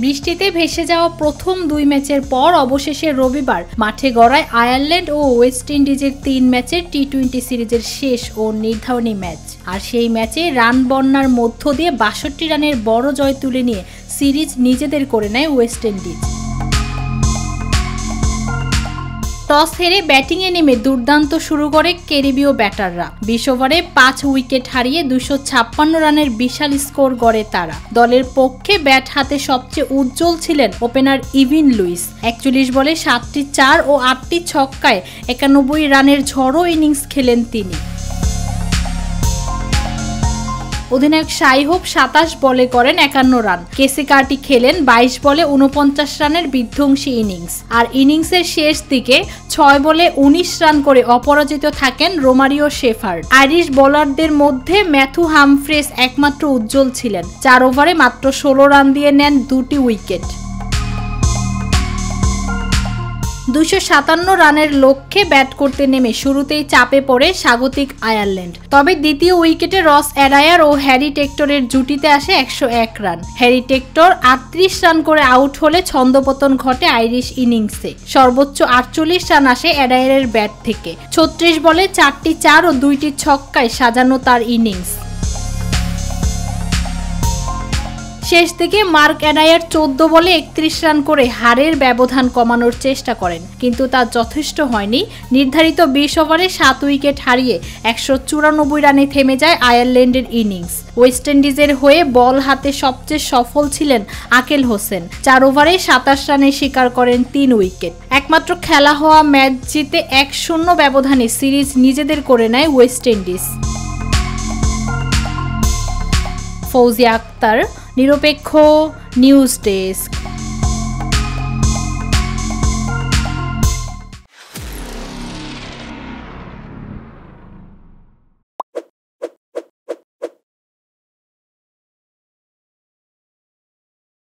বৃষ্টিতে ভেসে যাওয়া প্রথম 2 ম্যাচের পর অবশেষে রবিবার মাঠে গড়ায় আয়ারল্যান্ড ও ওয়েস্ট ইন্ডিজের 3 ম্যাচের টি-20 সিরিজের শেষ ও নির্ধারণী ম্যাচ। আর সেই ম্যাচে রান বন্যার মধ্য দিয়ে 62 রানের বড় জয় তুলে নিয়ে সিরিজ নিজেদের করে নেয় ওয়েস্ট ইন্ডিজ। টস হেরে ব্যাটিংয়ে নেমে দুর্দান্ত শুরু করে ক্যারিবীয় ব্যাটাররা। 20 ওভারে 5 উইকেট হারিয়ে 256 রানের বিশাল স্কোর গড়ে তারা। দলের পক্ষে ব্যাট হাতে সবচেয়ে উজ্জ্বল ছিলেন ওপেনার ইভিন লুইস। 41 বলে 7টি 4 ও 8টি ছক্কায় 91 রানের ঝড়ো ইনিংস খেলেন তিনি। অধিনায়ক শাই হোপ 27 বলে করেন 51 রান। কেসি কার্টি খেলেন 22 বলে 49 রানের বিধ্বংসী ইনিংস। আর ইনিংসের শেষ দিকে 6 বলে 19 রান করে অপরাজিত থাকেন রোমারিও শেফার্ড। আইরিশ বোলারদের মধ্যে ম্যাথু হামফ্রেস একমাত্র উজ্জ্বল ছিলেন। 4 ওভারে মাত্র 16 রান দিয়ে নেন 2টি উইকেট। 257 রানের লক্ষ্যে ব্যাট করতে নেমে শুরুতেই চাপে পড়ে স্বাগতিক আয়ারল্যান্ড। তবে দ্বিতীয় উইকেটে রস অ্যাডায়ার ও হ্যারি টেক্টরের জুটিতে আসে 101 রান। হ্যারি টেক্টর 38 রান করে আউট হলে ছন্দপতন ঘটে আইরিশ ইনিংসে। সর্বোচ্চ 48 রান আসে অ্যাডায়ারের ব্যাট থেকে। 36 বলে 4টি 4 ও 2টি ছক্কায় সাজানো তার ইনিংস। শেষ দিকে মার্ক অ্যাডায়ার 14 বলে 31 রান করে হারের ব্যবধান কমানোর চেষ্টা করেন, কিন্তু তা যথেষ্ট হয়নি। নির্ধারিত 20 ওভারে 7 উইকেট হারিয়ে 194 রানে থেমে যায় আয়ারল্যান্ডের ইনিংস। ওয়েস্ট ইন্ডিজের হয়ে বল হাতে সবচেয়ে সফল ছিলেন আকেল হোসেন। 4 ওভারে 27 রানে শিকার করেন 3 উইকেট। একমাত্র খেলা হওয়া ম্যাচ জিতে 1-0 ব্যবধানে সিরিজ নিজেদের করে নেয় ওয়েস্ট ইন্ডিজ। ফৌজিয়া আক্তার, নিরপেক্ষ নিউজ ডেস্ক।